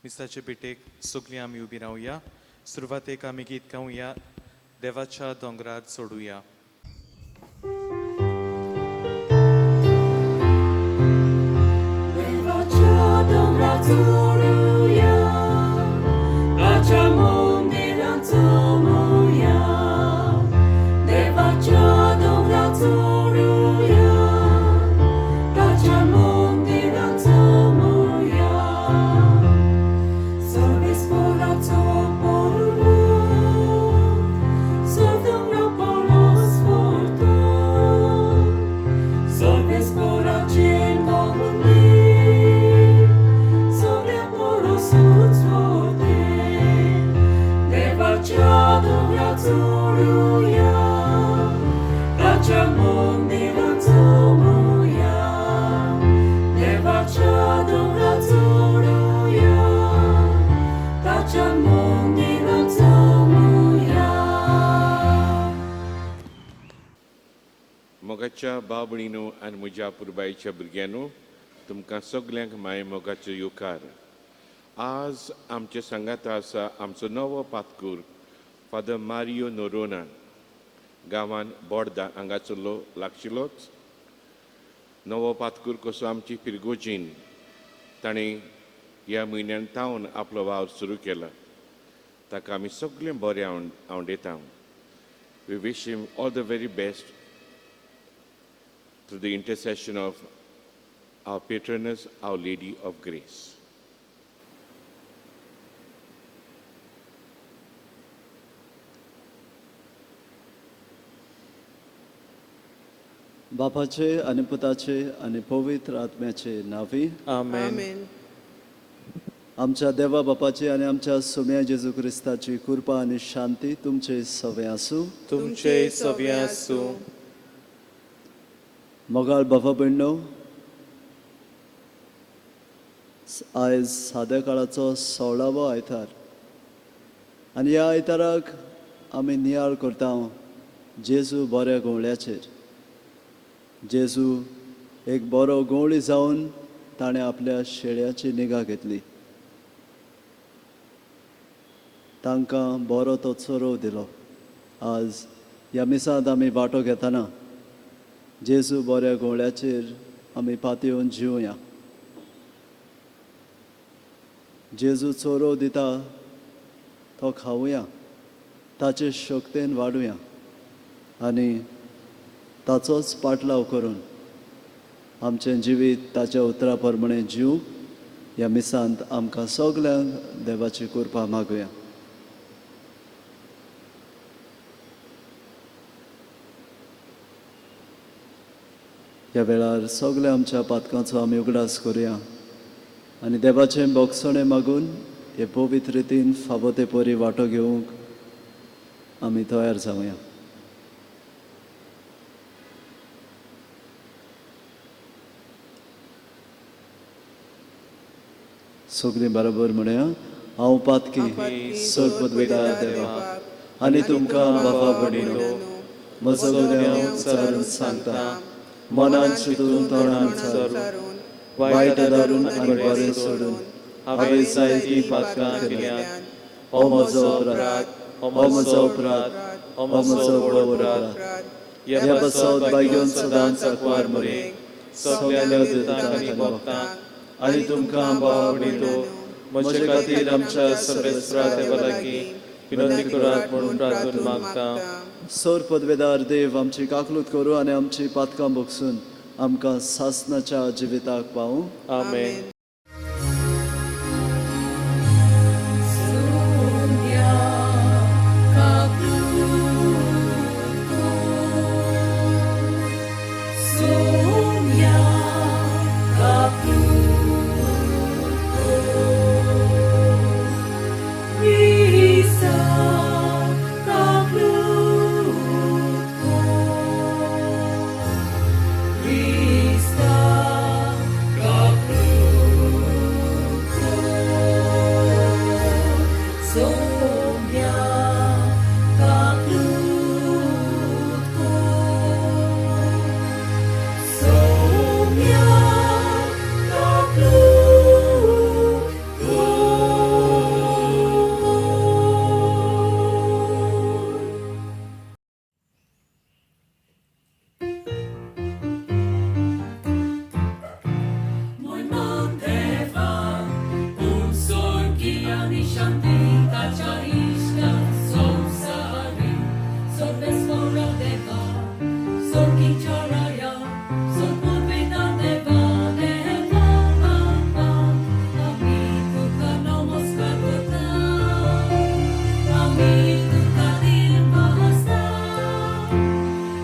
मिसाचे पिठेक सगळीं आमी उबी रावया. सुरवातेक आमी गीत गावया, देवाच्या दोंगरार चडुया. देवाच्या दोंगरार चडुया, राजा मंदिरांत चमुया. देवाच्या दोंगरार चडुया, राजा मंदिरांत चमुया. Sorvesporaco polvo, sorvdomropolos forto, sorvesporacien volundir, sorveporos utsvote. Devacia dombra coluja, raja mondira comuja. Devacia dombra coluja, raja mondira comuja. मोगाच्या भाव भयणीनो आनी म्हज्या पुरबायेच्या भुरग्यांनो, तुमकां सगल्यांक माय मोगाचो येवकार. आज आमच्या सांगात आसा आमचो नवो पातकूर फादर मारियो नोरोना, गांवांत बोर्दा हांगासरलो लागशिल्लोच. नवो पातकूर कसो आमची पिरगोजीन ताणें ह्या म्हयन्यान तावन आपलो वावर सुरू केला. ताका आमी सगळें बरें आवडयता. We wish him all the very best through the intercession of our patroness, Our Lady of Grace. बापाचे आणि पुताचे आणि पवित्र आत्म्याचे नावी. आमेन. आमच्या देवा बापाची आणि आमच्या सोम्या जेजू क्रिस्ताची कृपा आणि शांती तुमचे सवे आसूं. तुमचे सव्य आसूं. मोगाळ बाबा भयणो, आयज साद्या काळाचो 16वो आयतार आनी ह्या आयताराक आमी नियाळ करता जेजू बऱ्या गवळ्याचेर. जेजू एक बरो गवळी जावन ताणें आपल्या शेळ्याची निगा घेतली. तांकां बरो तो चोरो दिलो. आज ह्या मिसांत आमी वांटो घेतना जेजू बऱ्या गवळ्याचेर आमी पातयेवन जिवया. जेजू चोरो दिता तो खावया, ताचे शक्तीन वाडुया आनी ताचोच पाटलाव करून आमचें जिवीत ताच्या उतरा प्रमाणे जिवूंक ह्या मिसांत आमकां सगल्यांक देवाची कृपा मागुया. ह्या वेळार सगळ्या आमच्या पातकांचो आमी उगडास करुया आनी देवाचें बोगसणें मागून हे पवित्र रितीन फावो ते परी वांटो घेवंक आमी तयार जावया. सगळीं बरोबर म्हणया. हांव पातकी सर पदवेदार देवा आनी तुमकां बाबा भयणीनो, म्हजो गुन्यांव उच्चारून सांगता, मनान चिंतून तोंडान विचारून वायट दारून आनी बरें सोडून हांवें जायतीं पातकां केल्यात. हो म्हजो अपराध, हो म्हजो अपराध, हो म्हजो व्हड अपराध. ह्या बसत बायगेवन सदांच आंकवार मरे सगळ्या देवतांक आनी भक्तांक आनी तुमकां भाव भयणीनो, म्हजे खातीर आमच्या सर्वेस्परा देवा लागीं विनंती करात म्हणून प्रार्थना मागता. सर पदवेदार देव, आमची काकलूत करूं आनी आमची पातकां भोगसून आमकां सासणाच्या जिविताक पावूं. आमेन. Krista, ताच्या इश्टांत संवसारी सर्वेस्परा देवा सोडगीच्या राया सोडपविता देवा देवा आमी तुका नमस्कार करता आमी तुका दिवसता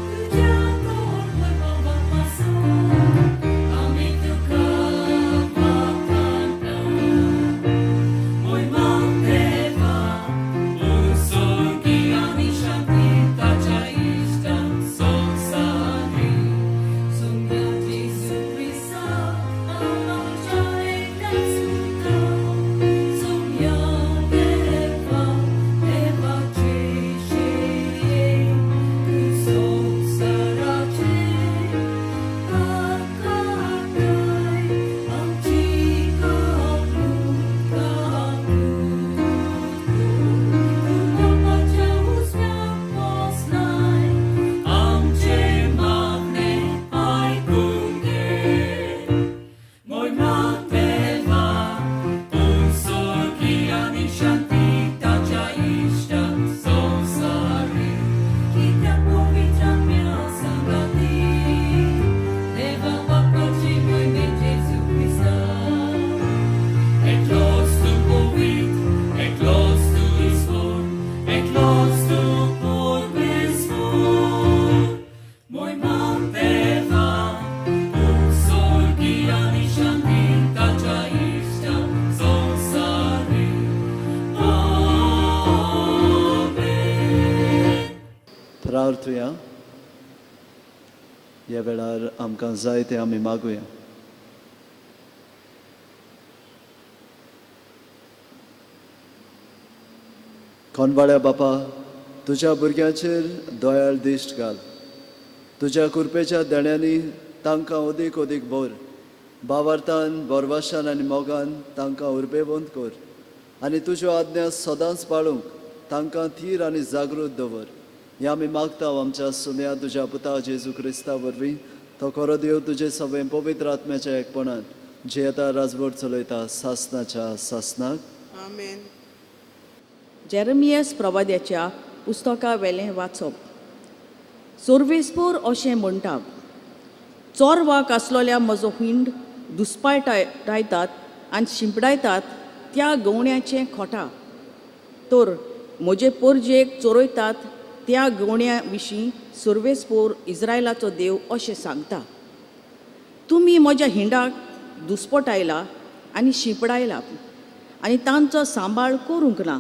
तुज्या तोर वैभवा पासून आमी तुका वखणटा महिमा देवा उर्सोगी आनी शांती ताच्या इश्टांत संवसारी सुम्या जेजू क्रिस्ता आमच्या एकट्या सुता सुम्या देवा देवाचे शेये संवसाराचे आकाराय आमची कामुका तुमच्या उजव्याक पोसलाय आमचे मागणे आयकून घे महिमा देवा उर्सोगी आनी शांती ताच्या इश्टांत संवसारी कित्याक पवित्रात्म्या संगाती देवा बापाची मोहिमेन जेजू क्रिस्ता एकलोच तूं पवित्र एकलोच तूं इस्फोट एकलोच तूं परमेश्वर महिमा देवा उर्सोगी आनी शांती ताच्या इश्टांत संवसारी आमेन. प्रार्थुया ह्या वेळार आमकां जाय तें आमी मागुया. कोणवाड्या बापा, तुज्या भुरग्यांचेर दयाळ दिश्ट घाल. तुज्या कृपेच्या देण्यांनी तांकां अदीक अदीक भर भावार्थान बोरवाशान आनी मोगान तांकां उर्बेवंत कर आनी तुज्यो आज्ञा सदांच पाळूंक तांकां थीर आनी जागृत दवर. हें आमी मागता आमच्या सुन्या तुज्या पुता जेजू क्रिस्ता वरवीं. तो खरो देव तुजे सगळे पवित्र आत्म्याच्या एकपणान जे आतां राजवट चलयता सासनाच्या सासनाक. आमेन. जेरमियास प्रवाद्याच्या पुस्तका वेलें वाचप. सोर्वेस्पोर अशें म्हणटा, चोरवाक आसलोल्या म्हजो हिंड दुस्पाटायतात आनी शिंपडायतात त्या गवण्याचें खोटा. तर म्हजे पोरजेक चोरयतात त्या गवण्या विशीं सोर्वेस्पोर इस्रायलाचो देव अशें सांगता. तुमी म्हज्या हिंडाक दुस्पटायला आनी शिंपडायला आनी तांचो सांबाळ करूंक ना.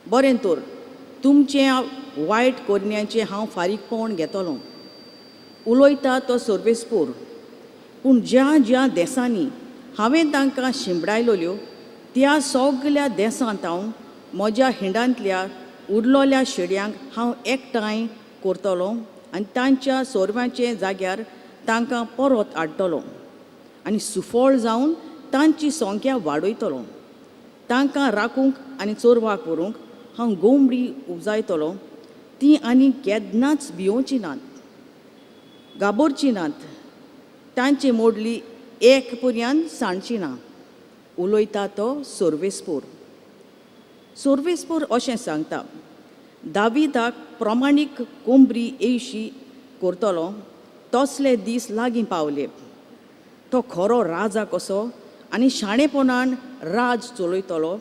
बरें तर तुमचे वायट करण्याचें हांव फारीकपण घेतलों. उलयता तो सोर्वेस्पोर. पूण ज्या ज्या देसांनी हांवें तांकां शिंपडायलोल्यो त्या सगल्या देसांत हांव म्हज्या हिंडांतल्या उरलोल्या शेड्यांक हांव एकठांय करतलों आनी तांच्या सोरव्याचे जाग्यार तांकां परत हाडटलों आनी सुफळ जावन तांची संख्या वाडयतलों. तांकां राखूंक आनी चोरवाक व्हरूंक हांव गोंबडी उजायतलों. तीं आनी केन्नाच भिवोची नात, गाबोरची नात. तांची मोडली एक पर्यंत सांडची ना. उलयता तो सोर्वेस्पोर. सोर्वेस्पोर अशें सांगता, दाविदाक प्रमाणीक कोंबरी येयशी करतलो तसले दीस लागीं पावले. तो खरो राजा कसो आनी शाणेपणान राज चलयतलो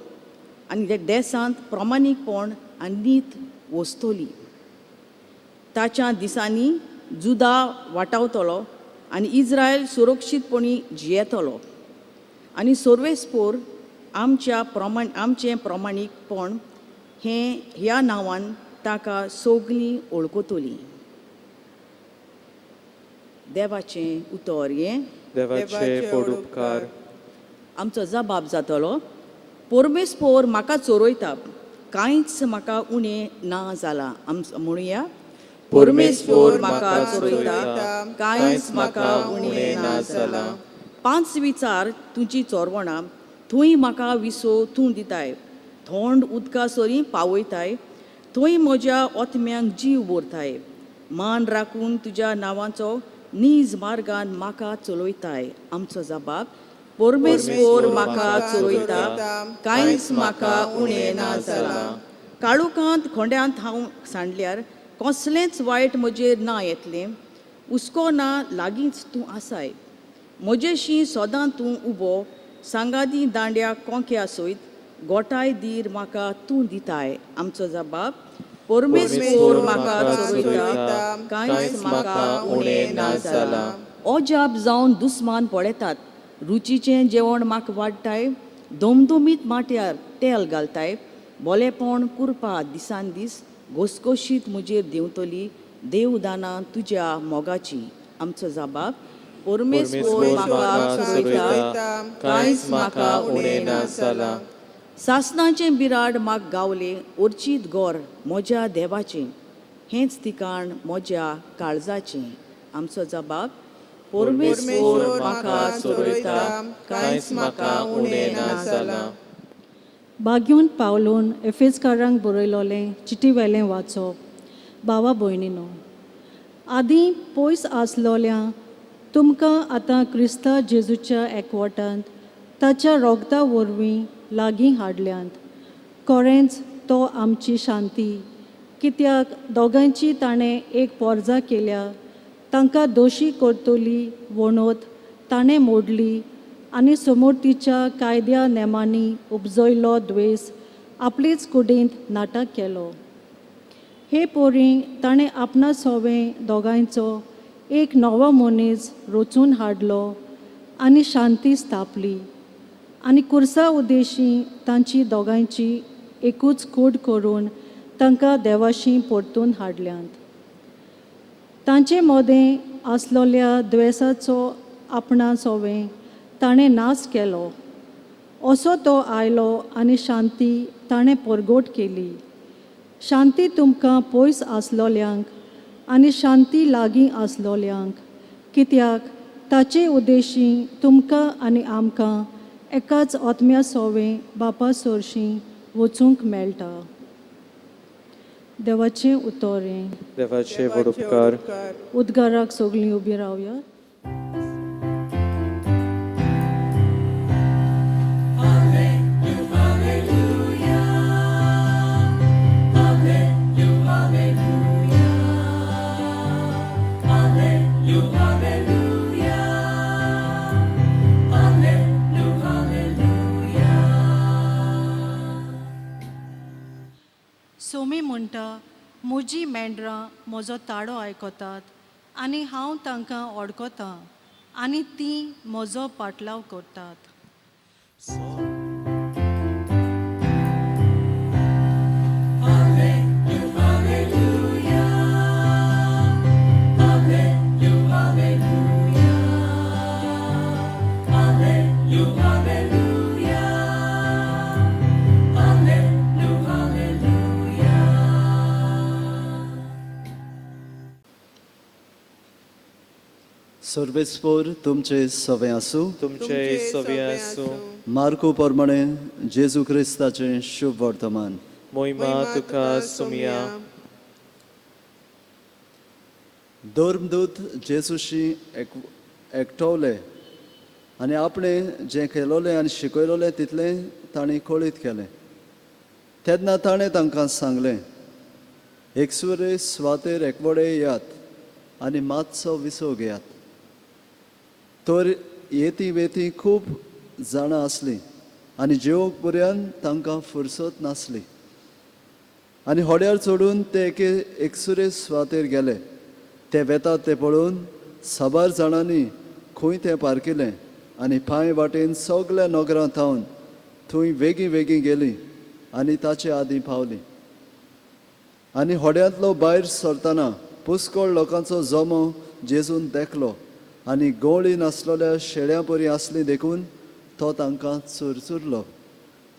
आनी त्या देसांत प्रमाणीकपण आनी नीत वस्तोली. ताच्या दिसांनी जुदा वाटावतलो आनी इस्रायल सुरक्षीतपणी जियेतलो. आनी सोर्वेस्पोर आमचें प्रमाणीकपण हें ह्या नांवान ताका सगलीं वळखतलीं. देवाचें उतर हें. देवाचे पोडुपकार. आमचो जबाब जातलो, परमेस्पोर म्हाका चोरयता, कांयच म्हाका उणें ना जालां. म्हणुया, परमेस्पोर म्हाका चोरयता, कांयच म्हाका उणें ना जालां. 5 विचार तुजी चोरवणां, थंय म्हाका विसो तूं दिताय. थोंड उदका सरी पावयताय, थंय म्हज्या ओतम्यांक जीव भरताय. मान राखून तुज्या नांवाचो नीज मार्गान म्हाका चलयताय. आमचो जबाब, परमेस्पोर म्हाका चोरयता कांयच म्हाका उणें ना जालां. काळुकांत खोंड्यांत हांव सांडल्यार कसलेंच वायट म्हजेर ना येतलें. हुस्को ना लागींच तूं आसाय. म्हजेशी सदां तूं उबो सांगादी दांड्या कोंक्या सयत गोठाय दीर म्हाका तूं दिताय. आमचो जबाब परमेस्पोर म्हाका चोरयता कांयच म्हाका उणें ना जालां. अजाप जावन दुस्मान पळयतात. रुचीचें जेवण म्हाका वाडटाय. दोमदोमीत माट्यार तेल घालताय. बोलेपण कुरपा दिसान दीस घोसघोशीत म्हजेर देंवतली. देवदानां तुज्या मोगाची. आमचो जबाब परमेस्पोर म्हाका चोरयता कांयच म्हाका उणें ना जालां. सासणाचें बिराड म्हाका गावलें ओर्चीत गोर म्हज्या देवाचें. हेंच ठिकाण म्हज्या काळजाचें. आमचो जबाब परमेस्पोर म्हाका चोरयता कांयच म्हाका उणें ना जालां. बाग्योन पावलोन एफेसकारांक बरयलोलें चिटी वेलें वाचप. भावा भयणीनो, आदीं पयस आसलोल्या तुमकां आतां क्रिस्ता जेजूच्या एकवटांत ताच्या रोगता वरवीं लागीं हाडल्यांत. खरेंच तो आमची शांती. कित्याक दोगांची ताणें एक पोरजा केल्या. तांकां दोशी करतली वणोत ताणें मोडली आनी समोर्तीच्या कायद्या नेमांनी उपजयलो द्वेस आपलीच कुडींत नाटक केलो. हे पोरी ताणें आपणा सोवें दोगांयचो एक नवो मनीस रचून हाडलो आनी शांती स्थापली. आनी कुर्सा उद्देशी तांची दोगांयची एकूच कूड करून तांकां देवाशी परतून हाडल्यांत. तांचे मोदें आसलोल्या द्वेसाचो आपणा सोवें ताणें नाश केलो. असो तो आयलो आनी शांती ताणें परगोट केली. शांती तुमकां पयस आसलोल्यांक आनी शांती लागीं आसलोल्यांक. कित्याक ताचे उद्देशी तुमकां आनी आमकां एकाच आत्म्या सोवें बापा सोरशीं वचूंक मेळटा. देवाचें उतोरें. देवाचे व्हड उपकार. उद्गाराक सगळीं उबीं रावया. सोमी म्हणटा, म्हजी मेंढरां म्हजो ताडो आयकतात आनी हांव तांकां ओडकोतां आनी तीं म्हजो पाटलाव करतात. सर्वेस्पोर तुमचे सवे आसूं. तुमचे सवे आसूं. मार्को प्रमाणे जेजू क्रिस्ताचें शुभ वर्तमान. मोहिमा तुका सुमिया. धर्मदूत जेजूशी एकटवले आनी आपणें जें केलोलें आनी शिकयलोलें तितलें ताणें कळीत केलें. तेन्ना ताणें तांकां सांगलें, एकसुरे सुवातेर एकवडे यात आनी मातसो विसो घेयात. तर येती वेती खूब जाणां आसलीं आनी जेवंक पर्यंत तांकां फुरसत नासली. आनी होड्यार चडून ते एकसुरे सुवातेर गेले. ते वेतात ते पळोवन साबार जाणांनी खंय तें पारकिलें आनी पांय वाटेन सगल्या नगरां थावन थंय वेगीं वेगीं गेलीं आनी ताचे आदीं पावलीं. आनी होड्यांतलो भायर सरतना पुष्कळ लोकांचो जमो जेजून देखलो आनी गवळी नासलोल्या शेळ्यां परी आसलीं देखून तो तांकां चुरचुरलो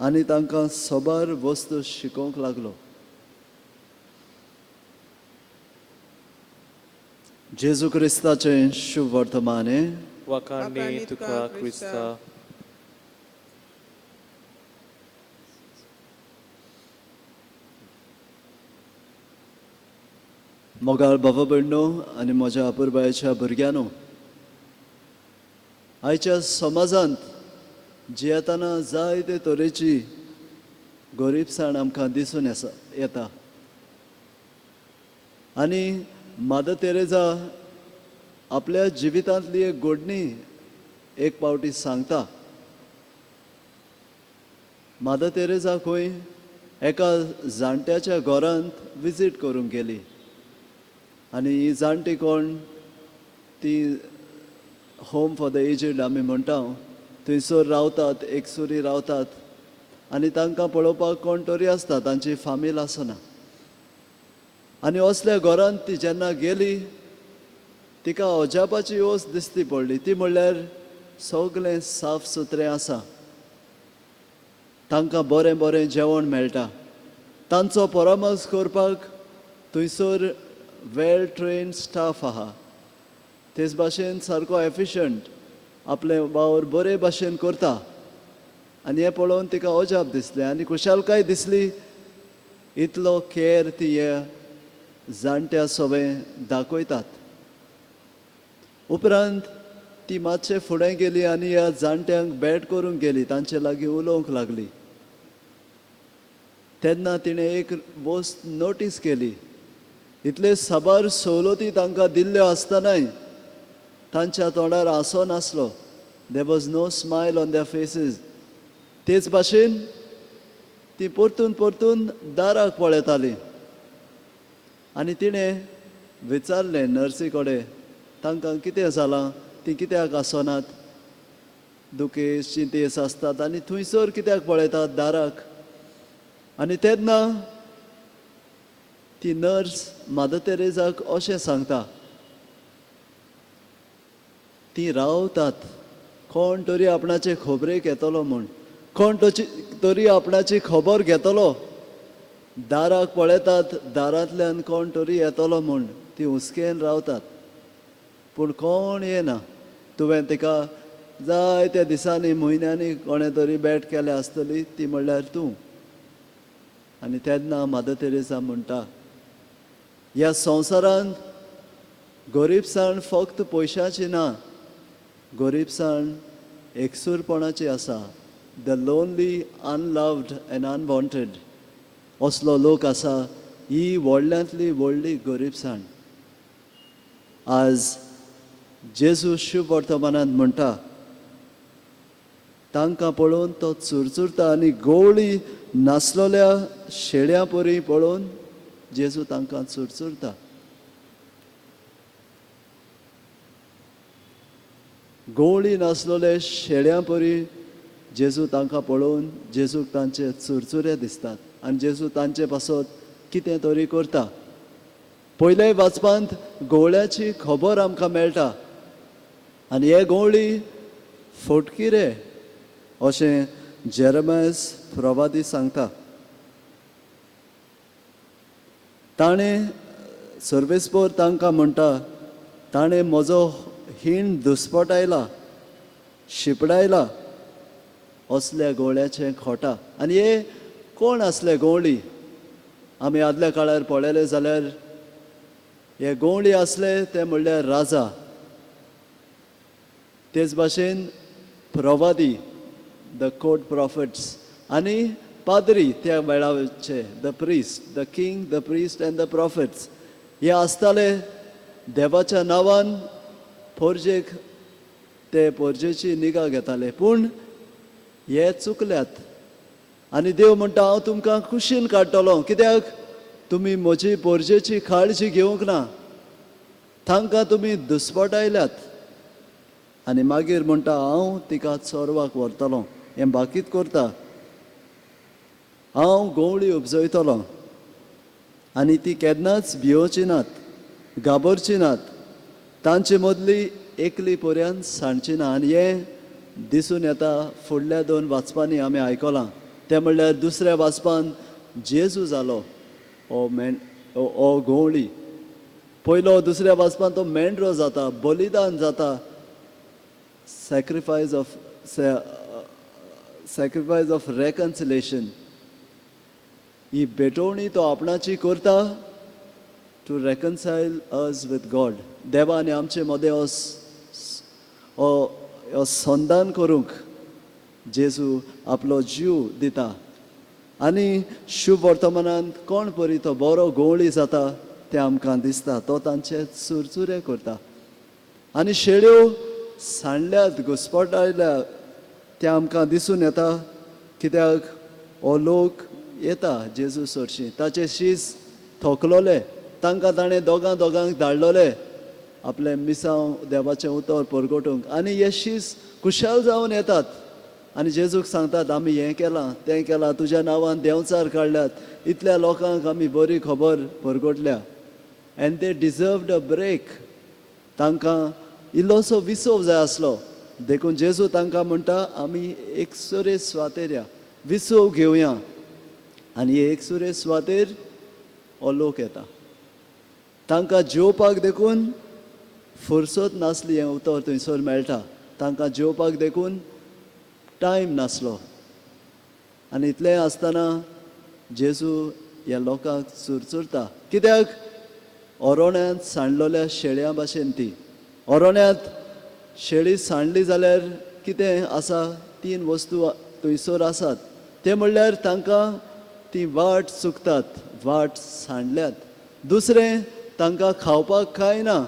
आनी तांकां सोबार वस्तू शिकोवंक लागलो. जेजू क्रिस्ताचें शुभ वर्तमान. वखाणी तुका क्रिस्ता. मोगाळ बाबा भयणो आनी म्हज्या अपुरबायेच्या भुरग्यांनो, आयच्या समाजांत जियेतना जायते तरेची गरीबसाण आमकां दिसून येता. आनी मादर तेरेजा आपल्या जिवितांतली एक घडणी एक पावटी सांगता. मादर तेरेजा खंय एका जाणट्याच्या घरांत विजीट करूंक गेली आनी ही जाणटी कोण ती होम फॉर द एजेड आमी म्हणटा थंयसर रावतात, एकसुरी रावतात आनी तांकां पळोवपाक कोण तरी आसता, तांची फामील आसना. आनी असल्या घरांत ती जेन्ना गेली तिका अजापाची ओस दिसती पडली. ती म्हणल्यार सगळें साफ सुथरें आसा, तांकां बरें बरें जेवण मेळटा, तांचो परामर्श करपाक थंयसर वेल ट्रेन्ड स्टाफ आहा, तेच भाशेन सारको एफिशियंट आपले वावर बरे भाशेन करता. आनी हें पळोवन तिका अजाप दिसलें आनी खुशालकाय दिसली. इतलो केअर ती हे जाणट्या सगळें दाखयतात. उपरांत ती मातशें फुडें गेली आनी ह्या जाणट्यांक भेट करूंक गेली, तांचे लागीं उलोवंक लागली. तेन्ना तिणें एक वस्त नोटीस केली. इतले साबार सवलती तांकां दिल्ल्यो आसतनाय तांच्या तोंडार हांसो नासलो. There was no smile on their faces. तेच भाशेन ती परतून परतून दाराक पळयताली आनी तिणें विचारलें नर्सी कडेन तांकां कितें जालां, ती कित्याक आसनात, दुखेस चिंतेस आसतात आनी थंयसर कित्याक पळयतात दाराक. आनी तेन्ना ती नर्स मादर तेरेजाक अशें सांगता, ती रावतात कोण तरी आपणाचे खबरेक येतलो म्हूण, कोण तरी आपणाची खबर घेतलो, दाराक पळयतात दारांतल्यान कोण तरी येतलो म्हूण ती हुस्केन रावतात, पूण कोण येना. तुवें तिका जायत्या दिसांनी म्हयन्यांनी कोणें तरी भेट केल्या आसतली, ती म्हणल्यार तूं. आनी तेन्ना मादर तेरेसा म्हणटा, ह्या संवसारांत गरीबसाण फक्त पयशांची ना, गरीबसाण एकसूरपणाची आसा. The lonely, unloved end unwanted असलो लोक आसा. ही व्हडल्यांतली व्हडली गरीबसाण. आज जेजू शुभ वर्तमानांत म्हणटा, तांकां पळोवन तो चुरचुरता आनी गवळी नासलोल्या शेळ्यां परी पळोवन जेजू तांकां चुरचुरता. गवळी नासलोले शेळ्यां परी जेजू तांकां पळोवन जेजूक तांचे चुरचुरे दिसतात आनी जेजू तांचे पासत कितें तरी करता. पयले वाचपांत गवळ्याची खबर आमकां मेळटा आनी हे गवळी फटकी रे अशें जेरेमायस प्रवादी सांगता. ताणें सर्वेस्पोर तांकां म्हणटा, ताणें म्हजो हिंड दुस्पटायला, शिपडायला असल्या गवळ्याचें खोटा. आनी हे कोण आसले गवळी? आमी आदल्या काळार पळयले जाल्यार हे गवळी आसले ते म्हणल्यार राजा. तेच भाशेन प्रवादी, द कोर्ट प्रॉफिट्स आनी पाद्री त्या वेळाचे, the priest, the king, the priest and the prophets. हे आसताले देवाच्या नांवान पोरजेक, ते पोरजेची निगा घेताले. पूण हे चुकल्यात आनी देव म्हणटा, हांव तुमकां कुशीन काडटलो. कित्याक? तुमी म्हजी पोरजेची काळजी घेवंक ना, तांकां तुमी दुस्पटायल्यात. आनी मागीर म्हणटा, हांव तिका चोरवाक व्हरतलो. हें बाकीत करता, हांव गवळी उपजयतलो आनी ती केन्नाच भिवची नात, घाबरची नात. तांचे मदली एकली पर्यंत सांडची ना. आनी हें दिसून येता फुडल्या 2 वाचपांनी आमी आयकलां. ते म्हणल्यार दुसऱ्या वाचपान जेजू जालो हो गवळी. पयलो दुसऱ्या वाचपान तो मेंढरो जाता, बलिदान जाता, सॅक्रिफायस ऑफ रेकन्सिलेशन. ही भेटवणी तो आपणाची करता टू रेकन्सायल अस विथ गॉड. देवा आनी आमचे मदें हो संधान करूंक जेजू आपलो जीव दिता आनी शुभ वर्तमानांत कोण परी तो बरो गवळी जाता तें आमकां दिसता तो तांचे चुरचुरे करता आनी शेळ्यो सांडल्यात घुस्पटायल्या तें आमकां दिसून येता कित्याक हो लोक येता जेजू सोडशी ताचे शीस थोकलोले तांकां ताणें दोगांक धाडलोले आपले मिसांव देवाचें उतर परगटूंक आनी हे शीस खुशाल जावन येतात आनी जेजूक सांगतात आमी हें केलां तें केलां तुज्या नांवान देंवचार काडल्यात इतल्या लोकांक आमी बरी खबर परगटल्या and they deserved a break तांकां इल्लोसो विसव जाय आसलो देखून जेजू तांकां म्हणटा आमी एकसुरे सुवातेर या विसव घेवया आनी एकसुरे सुवातेर हो लोक येता तांकां जेवपाक देखून फुरसत नासली हें उतर थंयसर मेळटा तांकां जेवपाक देखून टायम नासलो आनी इतलें आसतना जेजू ह्या लोकांक चुरचुरता कित्याक ओरोण्यांत सांडलोल्या शेळ्या भाशेन ती ओरोण्यांत शेळी सांडली जाल्यार कितें आसा 3 वस्तू थंयसर आसात ते म्हणल्यार तांकां ती वाट चुकतात वाट सांडल्यात दुसरें तांकां खावपाक कांय ना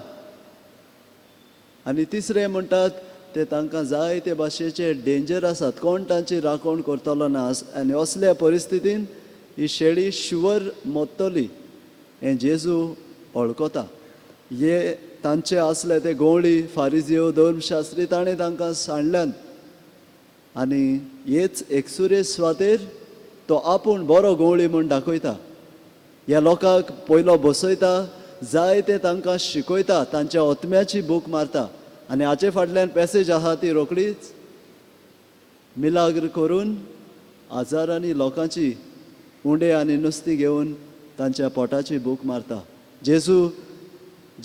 आनी तिसरें म्हणटात ते तांकां जायते भाशेचे डेंजर आसात कोण तांची राखण करतलो ना आनी असल्या परिस्थितीन ही शेळी शुवर मोडटली हें जेजू वळखता हे तांचे आसले ते गवळी फारिजियो धर्मशास्त्री ताणें तांकां सांडल्यात आनी हेच एकसुरे सुवातेर तो आपूण बरो गवळी म्हूण दाखयता ह्या लोकांक पयलो बसयता जाय ते तांकां शिकयता तांच्या ओतम्याची बूक मारता आनी हाचे फाटल्यान पॅसेज आहा ती रोखडीच मिलाग्र करून आजारांनी लोकांची उंडे आनी नुस्तीं घेवन तांच्या पोटाची बूक मारता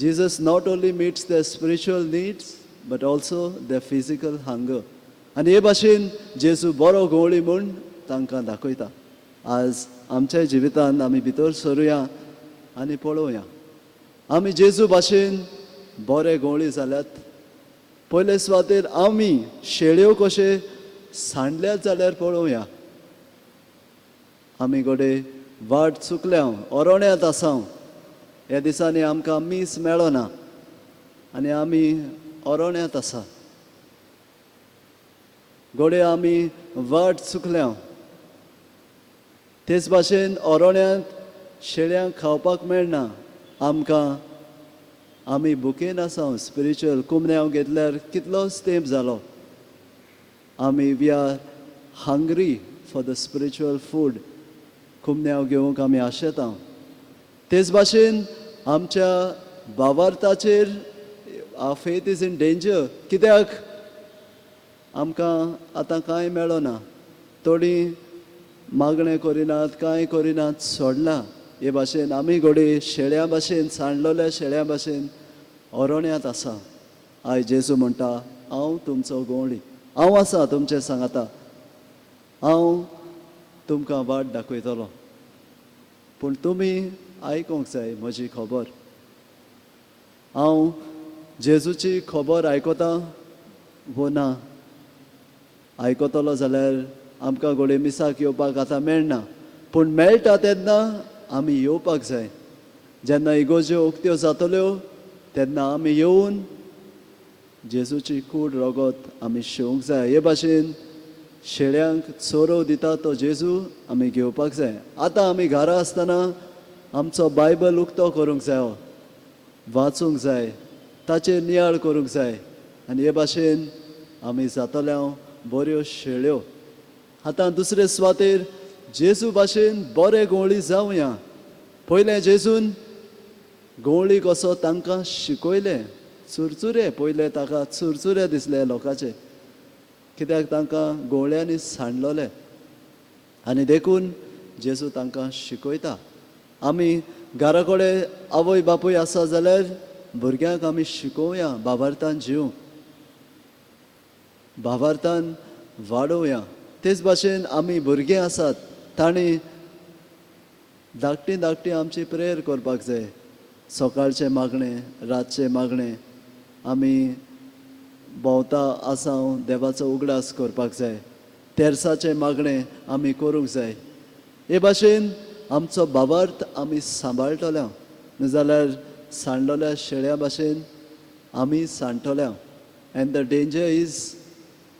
Jesus not only meets their spiritual needs but also their physical hunger आनी हे भाशेन जेजू बरो गवळी म्हूण तांकां दाखयता आज आमच्या जिवितांत आमी भितर सरुया आनी पळोवया आमी जेजू भाशेन बरे गवळी जाल्यात पयले सुवातेर आमी शेळयो कशे सांडल्यात जाल्यार पळोवया आमी गोडे वाट चुकल्या ओरोण्यांत आसा ह्या दिसांनी आमकां मीस मेळो ना आनी आमी ओरोण्यांत आसा गोडे आमी वाट चुकल्या तेच भाशेन ओरोण्यांत शेळ्यांक खावपाक मेळना आमकां आमी भुकेन आसा स्पिरिच्युअल कुमन्याव घेतल्यार कितलोच तेंप जालो आमी we are hungry for the spiritual food कुमन्याव घेवंक आमी आशेता तेच भाशेन आमच्या भावार्थाचेर फेथ इज इन डेंजर कित्याक आमकां आतां कांय मेळो ना थोडीं मागणें करिनात कांय करिनात सोडलां हे भाशेन आमी घोडी शेळ्या भाशेन सांडलोल्या शेळ्या भाशेन ओरोण्यांत आसा आयज जेजू म्हणटा हांव तुमचो गवळी हांव आसा तुमचे सांगाता हांव तुमकां वाट दाखयतलो पूण तुमी आयकोंक जाय म्हजी खबर हांव जेजूची खबर आयकोता वो ना आयकोतलो जाल्यार आमकां घोडे मिसाक येवपाक आतां मेळना पूण मेळटा तेन्ना आमी येवपाक जाय जेन्ना इगोज्यो उक्त्यो जातल्यो तेन्ना आमी येवन जेजूची कूड रगत आमी शेवंक जाय हे भाशेन शेळ्यांक चोरव दिता तो जेजू आमी घेवपाक जाय आतां आमी घरा आसतना आमचो बायबल उक्तो करूंक जायो वाचूंक जाय ताचेर नियाळ करूंक जाय आनी हे भाशेन आमी जातल्या बऱ्यो शेळ्यो आतां दुसरे सुवातेर जेजू भाशेन बरे गवळी जावया पयलें जेजून गवळी कसो तांकां शिकयलें चुरचुरे पयले ताका चुरचुरे दिसले लोकांचे कित्याक तांकां गवळ्यांनी सांडलोले आनी देखून जेजू तांकां शिकयता आमी घरा कडेन आवय बापूय आसा जाल्यार भुरग्यांक आमी शिकोवया भावार्थान जिवंक भावार्थान वाडोवया तेच भाशेन आमी भुरगे आसात तांणी धाकटी धाकटी आमची प्रेयर करपाक जाय सकाळचें मागणें रातचें मागणें आमी भोंवता आसांव देवाचो उगडास करपाक जाय तेरसाचें मागणें आमी करूंक जाय. हे भाशेन आमचो भावार्थ आमी सांबाळटल्या नाजाल्यार सांडलेल्या शेळ्या भाशेन आमी सांडटल्या. एन्ड द डेंजर इज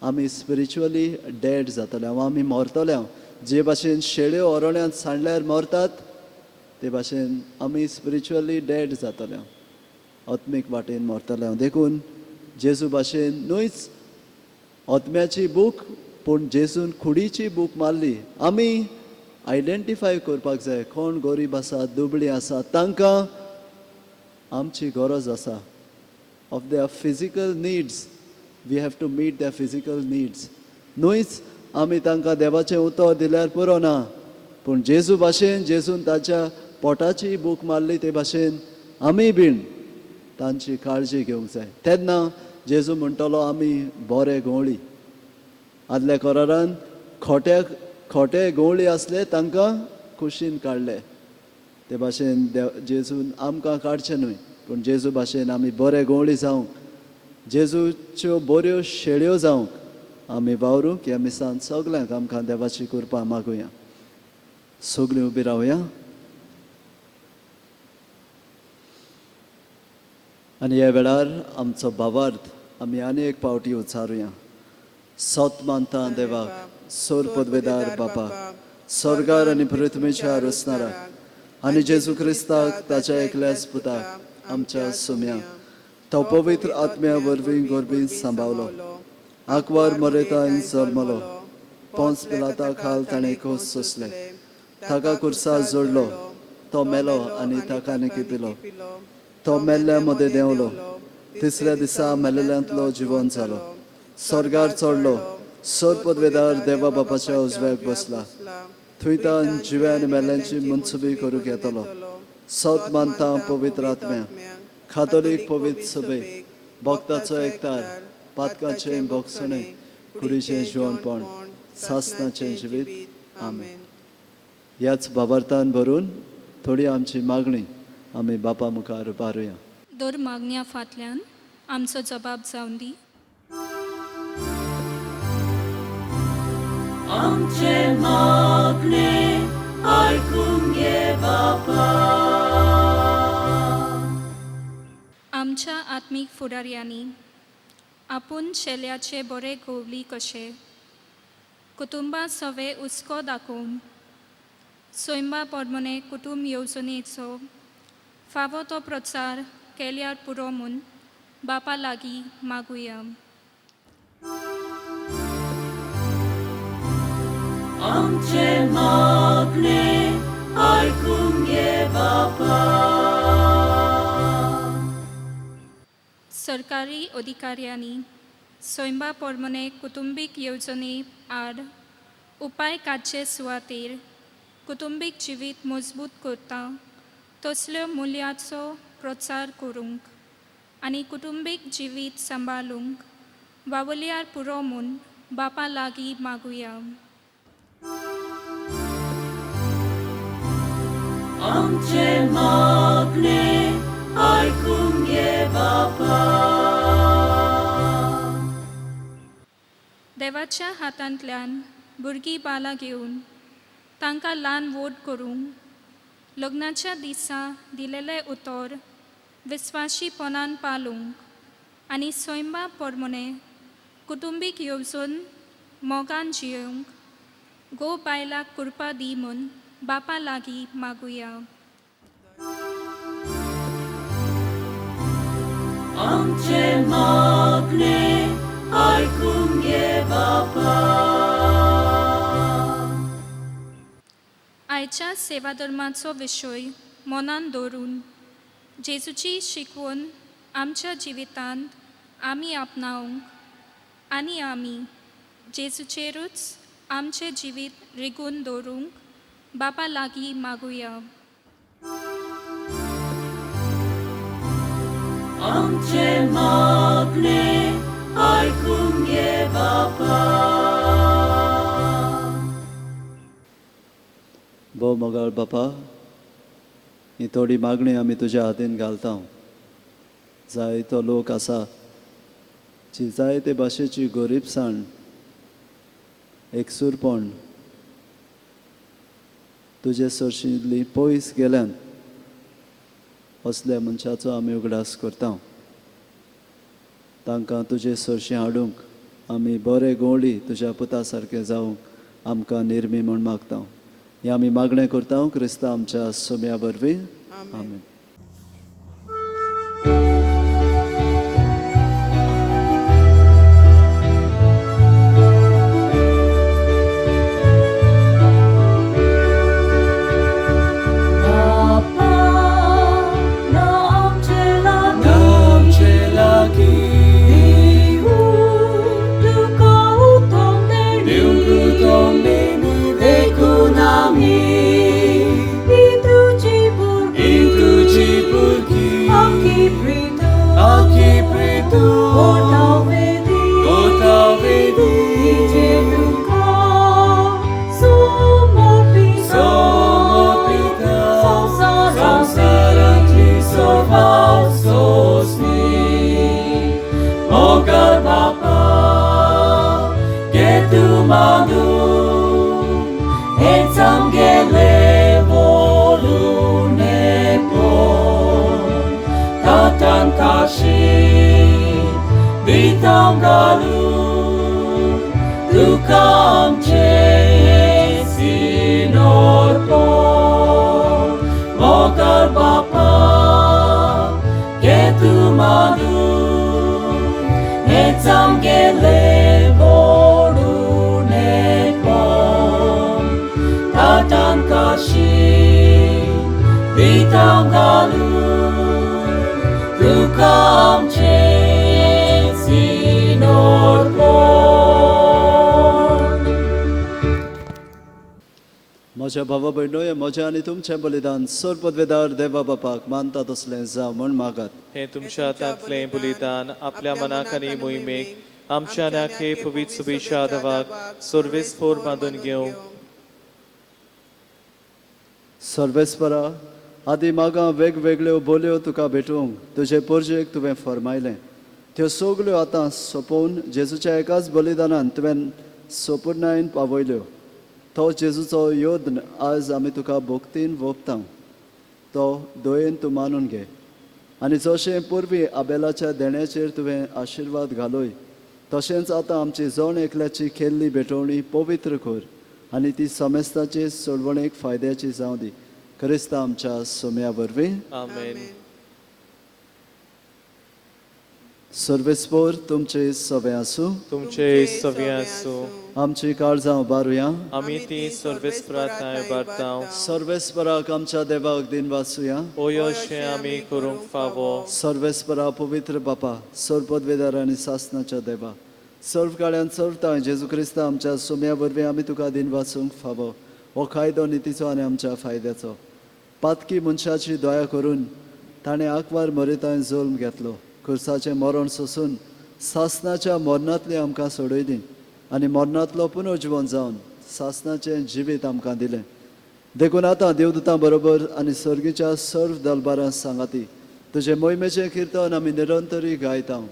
आमी स्पिरिच्युअली डेड जातल्या वा आमी मरतल्या. जे भाशेन शेळ्यो ओरोण्यांत सांडल्यार मरतात ते भाशेन आमी स्पिरिच्युअली डेड जातल्या, आत्मीक वाटेन मरतल्या. देखून जेजू भाशेन न्हूच आत्म्याची बूक पूण जेजून कुडीची बूक मारली. आमी आयडेंटिफाय करपाक जाय कोण गरीब आसा, दुबळी आसा, तांकां आमची गरज आसा. Of their physical needs we have to meet their physical needs. न्हूच आमी तांकां देवाचें उतर दिल्यार पुरो ना, पूण जेजू भाशेन जेजून ताच्या पोटाची बूक मारली ते भाशेन आमी बीन तांची काळजी घेवंक जाय. तेन्ना जेजू म्हणटलो आमी बरे गवळी. आदल्या करारान खोटे गवळी आसले तांकां कुशीन काडले. ते भाशेन जेजून आमकां काडचें न्हय, पूण जेजू भाशेन आमी बरे गवळी जावंक, जेजूच्यो बऱ्यो शेळयो जावंक आमी वावरूंक ह्या मिसान सगल्यांक आमकां देवाची कृपा मागुया. सगळीं उबी रावया आनी ह्या वेळार आमचो भावार्थ आमी आनी एक पावटी उच्चारुया. सत मानता देवाक, सोर पदवेदार बापाक, स्वर्गार आनी पृथ्वीचेर असणाराक आनी जेजू क्रिस्ताक ताच्या एकल्याच पुताक आमच्या सुम्या तो पवित्र आत्म्या वरवीं गोरबीन सांबाळलो, आंकवार मरेतान जल्मलो, पोंस पिलाता खाल ताणें खोस सोंसले, ताका कुर्सार जोडलो, तो मेलो आनी ताका निकिपिलो, तो मेल्ल्या मदें देंवलो, तिसऱ्या दिसा मेलेल्यांतलो जिवंत जालो, स्वर्गार चडलो, सोर पदवेदार देवा बापाच्या उजव्याक बसला, थंय तान जिव्या आनी मेल्ल्यांची मनसुबी करूंक येतलो. सत मानता पवित्र आत्म्या, कातोलीक पवित्र सभेक, भक्ताचो एकठांय, पातकाचें भोगसणें, कुडीचें जिवणपण, सासणाचें जिवीत. आमेन. ह्याच भावार्थान भरून थोडी आमची मागणी आमी बापा मुखार बारुया. दर मागण्या फाटल्यान आमचो जबाब जावन दी. आमचे मागणे आयकून घे बापा. आमच्या आत्मीक फुडाऱ्यांनी आपूण शेल्याचे बरे गोवली कशे कुटुंबा सवे उस्को दाखोवन स्वयंबा पोरमोने कुटुंब येवजणेचो फावो तो प्रचार केल्यार पुरो म्हूण बापा लागीं मागुया. आमचे मागणे आयकून घे बापा. सरकारी अधिकाऱ्यांनी स्वयंबा पोरमोने कुटुंबीक येवजणे आड उपाय काडचे सुवातेर कुटुंबीक जिवीत मजबूत करता तसल्यो मुल्याचो प्रचार करूंक आनी कुटुंबीक जिवीत सांबाळूंक वावल्यार पुरो म्हूण बापा लागीं मागुया. आमचे मागणे आयकून घे बापा. देवाच्या हातांतल्यान भुरगीं बाळां घेवन तांकां ल्हान व्हड करूंक लग्नाच्या दिसा दिलेले उतर विस्वाशीपणान पाळूंक आनी स्वयंबा पोरमोने कुटुंबीक येवजण मोगान जियोंक गो बायलाक कृपा दी म्हूण बापा लागीं मागुया. आमचे मागणे आयकून घे बापा. आयच्या सेवा धर्माचो विशय मनान दवरून जेजूची शिकवण आमच्या जिवितांत आमी आपणावंक आनी आमी जेजूचेरूच आमचें जिवीत रिगून दवरूंक बापा लागीं मागुया. आमचे मागणे आयकून घे बापा. भोव मोगाळ बापा, ही थोडी मागणी आमी तुज्या हातीन घालता. जायतो लोक आसा जी जायते भाशेची गरीबसाण एकसूरपण तुजे सरशींतली पयस गेल्यान असल्या मनशाचो आमी उगडास करता. तांकां तुजे सरशीं हाडूंक आमी बरे गोंवडी तुज्या पुता सारके जावंक आमकां निर्मी म्हूण मागता. हें आमी मागणें करता क्रिस्ता आमच्या सोम्या वरवीं. आमेन. म्हज्या भावा भयणोय म्हजें आनी तुमचें बलिदान सोरपदवेदार देवा बापाक मानता तसलें जावं म्हूण मागात. हे तुमच्या हातांतलें बलिदान आपल्या मनाक आनी मोहिमेक आमच्या नाखे पवित्र सुबेशा देवाक सर्वेस्फोर बांदून घेवं. सर्वेस्परा आदी मागां वेगवेगळ्यो बोलयो तुका भेटूंक तुजे पोरजेक तुवें फरमायलें. त्यो सगल्यो आतां सोंपोवन जेजूच्या एकाच बलिदानान तुवें सोपुर्णायेन पावयल्यो. तो जेजूचो योद्न आज आमी तुका भोक्तीन वोपता. तो दोयेन तूं मानून घे आनी जशें पुर्वी आबेलाच्या देण्याचेर तुवें आशिर्वाद घालोय तशेंच आतां आमची जण एकल्याची केल्ली भेटवणी पवित्र कर आनी ती समेस्ताचे सोडवणेक फायद्याची जावं दी. क्रिस्ता आमच्या सोम्या वरवीं. आमेन. सर्वेस्पोर तुमचे सवे आसूं. तुमचे सव्य आसूं. आमची काळजां उबारुया. आमी ती सर्वेस्पराताय उबारतांव. सर्वेस्पराक आमच्या देवाक दिन वाचुया. ओयोशें आमी करूंक फावो. सर्वेस्परा पवित्र बापा सर्वपदवेदार आनी सासनाच्या देवा सर्व काळ्यान चलता जेजू क्रिस्ता आमच्या सोम्या वरवीं आमी तुका दिन वाचूंक फावो. हो कायदो नितीचो आनी आमच्या फायद्याचो. पातकी मनशाची दया करून ताणें आंकवार मरिताय जोल्म घेतलो. खुर्साचें मरण सोसून सासनाच्या मरणांतली आमकां सोडयली आनी मरणांतलो पुनर्जीवन जावन सासनाचें जिवीत आमकां दिलें. देखून आतां देवदूतां बरोबर आनी सर्गीच्या सर्व दलबारां सांगाती तुजे मोहिमेचें किर्तन आमी निरंतरी गायता.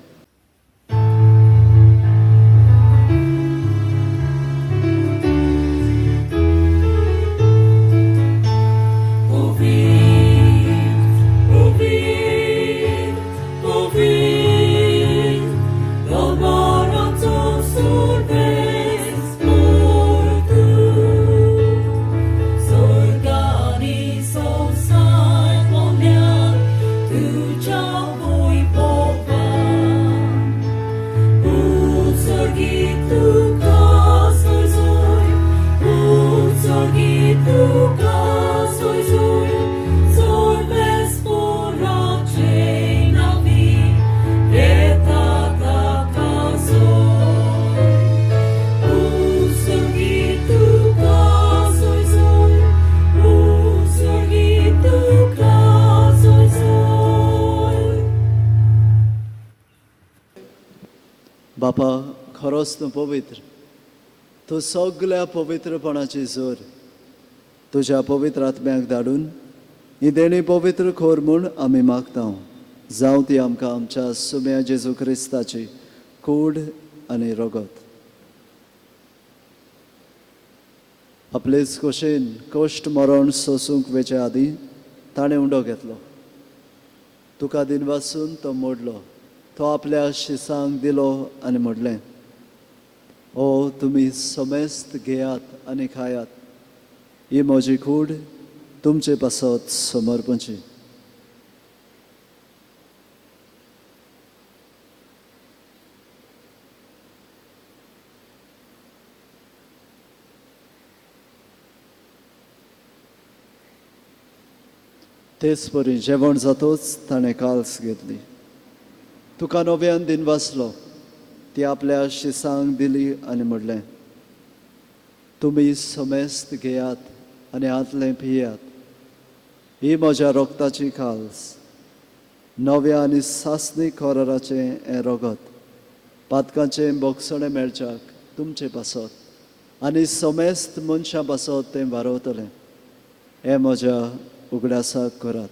बापा खरोच तूं पवित्र. तूं सगळ्या पवित्रपणाची जोर तुज्या पवित्र आत्म्याक धाडून ही देणी पवित्र खोर म्हूण आमी मागता. जावं ती आमकां आमच्या सुम्या जेजू क्रिस्ताची कूड आनी रगत. आपलेच खोशेन कश्ट मरण सोसूंक वेचे आदीं ताणें उंडो घेतलो. तुका दिनवासून तो मोडलो. तो आपल्या शिसांक दिलो आनी म्हणलें, ओ तुमी समेस्त घेयात आनी खायात. ही म्हजी कूड तुमचे पासत समर्पणची. तेच परी जेवण जातोच ताणें काल्स घेतली. तुका नव्यान दिनवासलो. ती आपल्या शिसांक दिली आनी म्हणलें, तुमी समेस्त घेयात आनी आतलें पियात. ही म्हज्या रोगताची काल्स, नव्या आनी सासणीक खोराराचें हें रगत, पातकांचें बोगसणें मेळच्याक तुमचे पासत आनी समेस्त मनशां पासत तें वारवतलें. हें म्हज्या उगडासाक करात.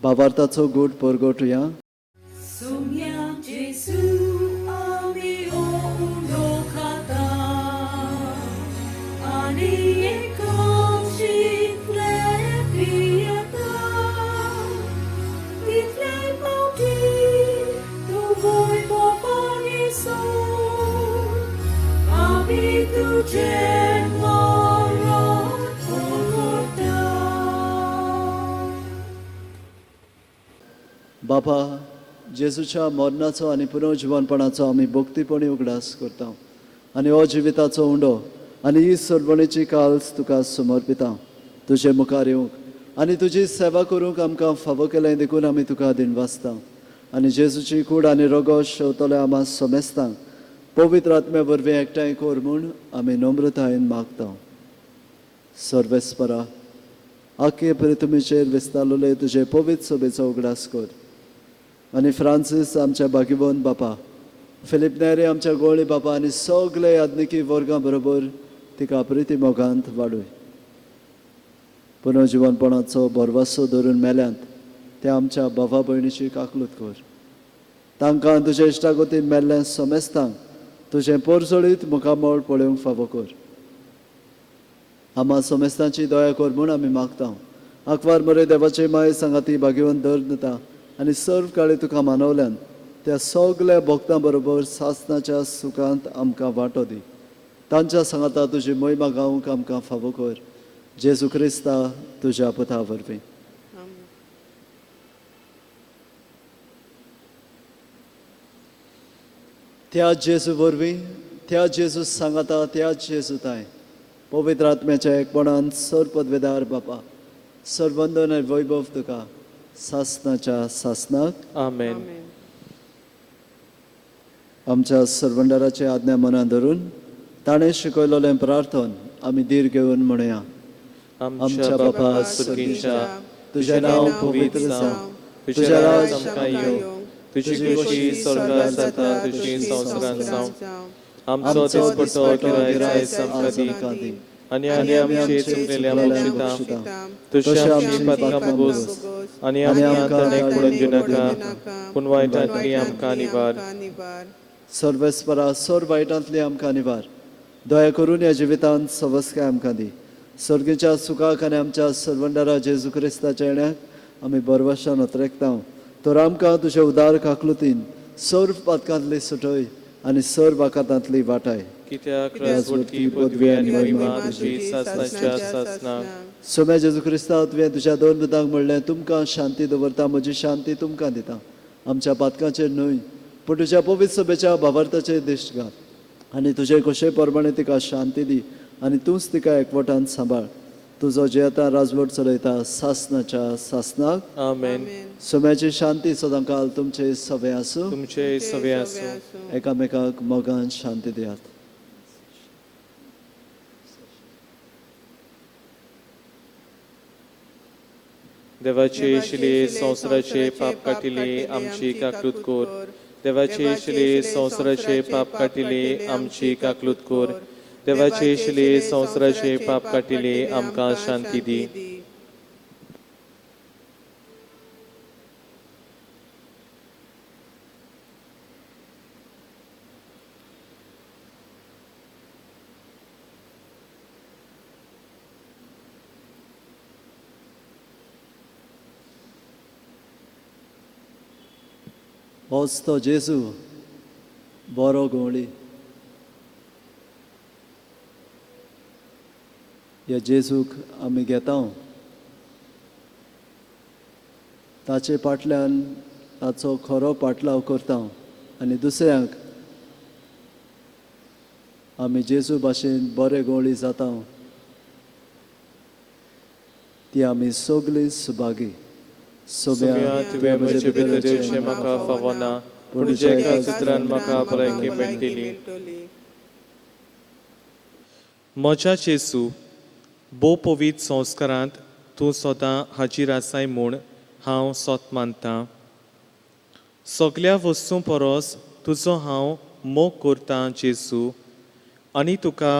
भावार्थाचो गूढ परगोटुया. Sumia Jesu ami o kata ani ekam piyata title mauti tu voi bapani so ami tu mara ogota. बापा, जेजूच्या मरणाचो आनी पुनर्जिवनपणाचो आमी भक्तीपणी उगडास करता आनी हो जिविताचो उंडो आनी ही सरवणेची काल्स तुका समर्पिता. तुजे मुखार येवंक आनी तुजी सेवा करूंक आमकां फावो केलें देखून आमी तुका दिनवासता. आनी जेजूची कूड आनी रगत शेवतले आम्हा समेस्तांक पवित्र आत्म्या वरवीं एकठांय कर म्हूण आमी नम्रतायेन मागता. सर्वेस्परा, आख्खे पृथ्वीचेर विस्तारलेले तुजे पवित्र सभेचो उगडास कर. आनी फ्रांसीस आमच्या बागीबोन बापा, फिलिप नेरे आमच्या गोळी बापा आनी सगळे आदनिकी वर्गां बरोबर तिका प्रिती मोगांत वाडूय. पुनर्जिवनपणाचो बरवासो धरून मेल्यांत त्या आमच्या भावा भयणीची काकलूत कर. तांकां तुजे इश्टागोतीन मेल्ल्या समेस्तांक तुजें पोरजोळीत मुखामोळ पळोवंक फावो कर. आम्हा समेस्तांची दया कर म्हूण आमी मागता. आंकवार मरे देवाचे माये सांगाती बागीवन दर दिता आनी सर्व काळी तुका मानवल्यान त्या सगळ्या भक्तां बरोबर सासणाच्या सुखांत आमकां वांटो दी. तांच्या सांगाता तुजी महिमा गावंक आमकां फावो कर. जेजू क्रिस्ता तुज्या पुता वरवीं. त्या जेजू वरवीं, त्या जेजू सांगाता, त्या जेजू ताय पवित्र आत्म्याच्या एकपणान सर पदवेदार बापा, सर्वंदन आनी वैभव तुका सासणाच्या सासणाक. आमेन. आमच्या सर्वंडाराचे आज्ञा मनात धरून ताणें शिकयलोलें प्रार्थन आमी धीर घेवन म्हणया. आमच्या बापा सुर्गीच्या, तुझें नांव पवित्र जावं, तुजें राज आमकां येवं, तुजी कशी स्वर्गांत जाता तशी संवसारांत जावं. आमचो दिसपट्टो गिरायक आमकां दी आनी आमची चुकलेल्या बक्षिता, तशें आमची पातकां मागोस आनी आमकां तणेक पडून दिनाका, पूण वायटांतली आमकां निवार. सर्वेस्परा, सर वायटांतली आमकां निवार. दया करून ह्या जिवितांत सवस्काय आमकां दी. सर्गेच्या सुखाक आनी आमच्या सर्वंडारा जेजू क्रिस्ताच्या येण्याक आमी बरवशान उतरेकता. तर आमकां तुज्या उदार काकलुतीन सर्व पातकांतली सुटय आनी सर्व वाकातांतली वाटाय. कित्याक राजवटी पदवी आनी महिमा तुजी सासणाच्या सासणाक. सोम्या जेजू क्रिस्ता तुवें तुज्या दोन मुतांक म्हणलें, तुमकां शांती दवरता, म्हजी शांती तुमकां दिता. आमच्या पातकांचेर न्हय पूण तुज्या पवित्र सभेच्या भावार्थाचेर दिश्ट घाल आनी तुजे कशे प्रमाणे तिका शांती दी आनी तूंच तिका एकवटान सांबाळ. तुजो जे आतां राजवट चलयता सासणाच्या सासणाक. आमेन. सोम्याची शांती सदां काल तुमचे सवे आसूं. तुमचे सवे आसूं. एकामेकाक मोगान शांती दियात. देवाचे शिले संवसाराचे पाप काटिले आमची काकलूत कोर. देवाचे शिले संवसाराचे पाप काटिले आमची काकलूत कोर. देवाचे शिले संवसाराचे पाप काटिले आमकां शांती दी. होच तो जेजू बरो गवळी. ह्या जेजूक आमी घेता, ताचे फाटल्यान ताचो खरो पाटलाव करता आनी दुसऱ्यांक आमी जेजू भाशेन बरे गवळी जाता ती आमी सगळीं सुभागी. सोब्या तुवें म्हजे भितर देवचें म्हाका फावना, पूण तुज्या एका सुत्रान म्हाका भलायकी मेळटली. म्हज्या जेजू, भोव पवित्र संस्कारांत तूं स्वता हाजीर आसाय म्हूण हांव सोत मानतां. सगळ्या वस्तूं परस तुजो हांव मोग करतां जेजू, आनी तुका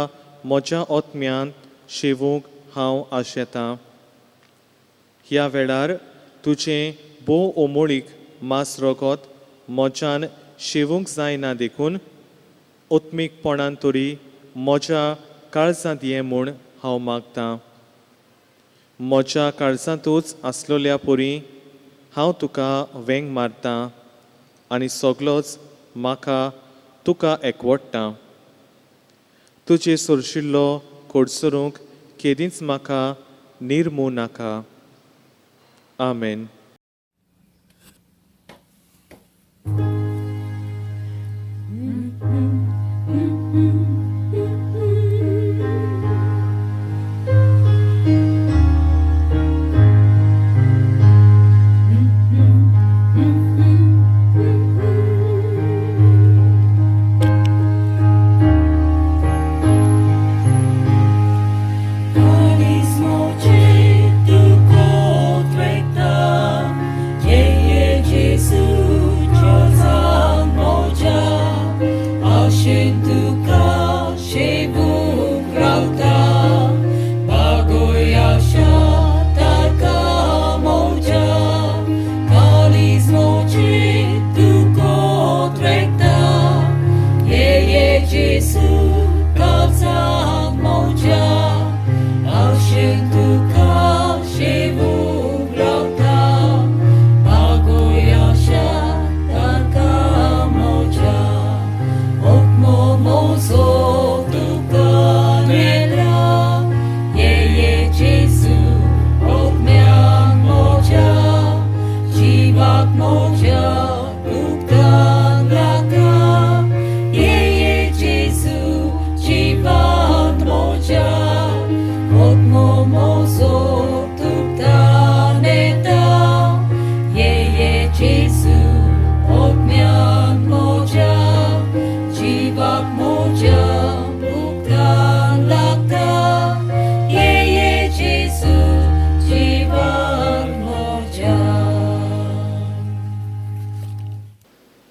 म्हज्या ओतम्यान शेवूंक हांव आशेतां. ह्या वेळार तुजें भोव ओमोळीक मास रगत म्हज्यान शेवूंक जायना देखून ओत्मीकपणान तरी म्हज्या काळजांत ये म्हूण हांव मागतां. म्हज्या काळजांतूच आसलोल्या परी हांव तुका वेंग मारतां आनी सगळोच म्हाका तुका एकवटटा. तुजे सोरशिल्लो कोडसरूंक केदींच म्हाका निर्मू नाका. आमेन.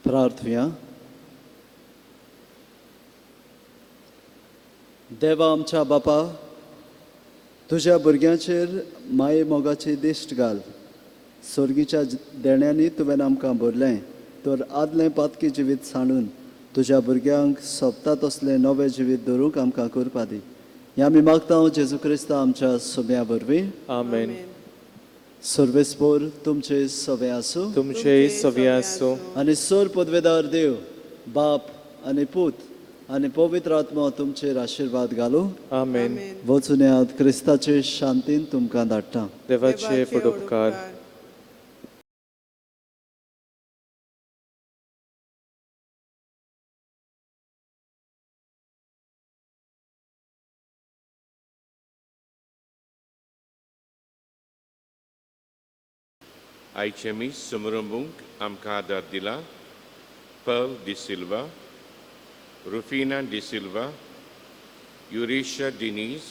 प्रार्थया. देवा आमच्या बापा, तुज्या भुरग्यांचेर माये मोगाची दिश्ट घाल. स्वर्गीच्या देण्यांनी तुवें आमकां भरलें, तर आदलें पातकी जिवीत सांडून तुज्या भुरग्यांक सोबता तसलें नवें जिवीत दवरूंक आमकां करपा दी. हें आमी मागता जेजू क्रिस्ता आमच्या सोब्या वरवीं. आमेन. सर्वेस्पोर तुमचे सवे आसूं. तुमचे सवे आसूं. आनी सोर पदवेदार देव, बाप आनी पूत आनी पवित्र आत्मा तुमचेर आशिर्वाद घालूं. आमेन. वचून येयात, क्रिस्ताचे शांतीन तुमकां धाडटा. देवाचे पडोपकार. आयचे मीस समारंभूंक आमकां आदार दिला. पर्ल डी सिल्वा, रुफिना डी सिल्वा, युरिशा डिनीज,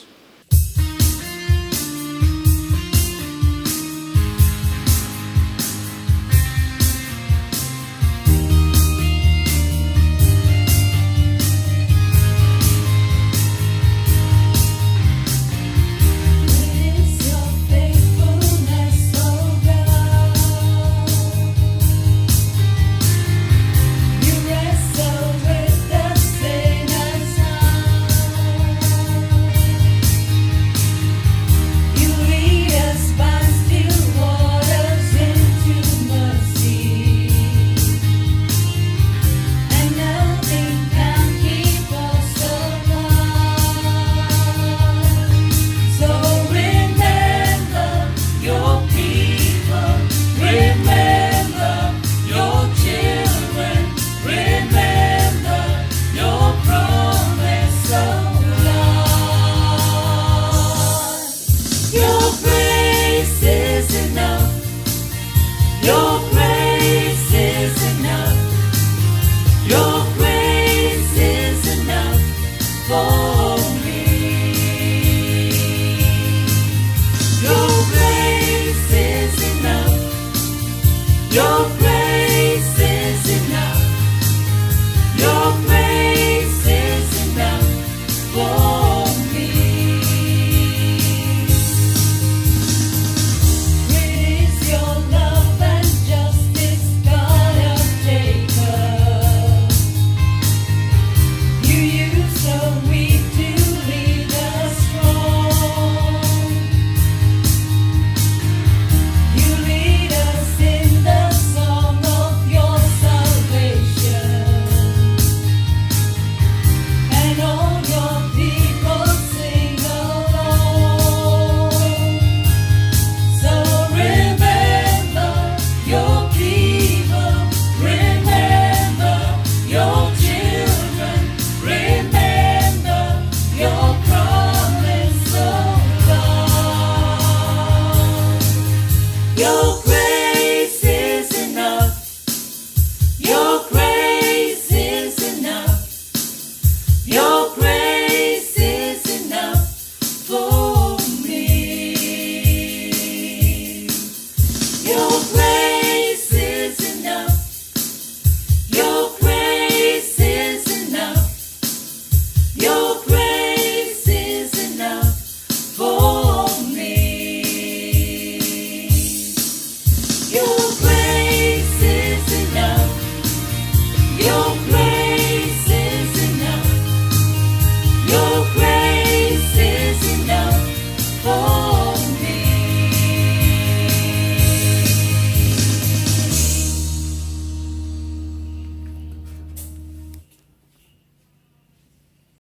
Yo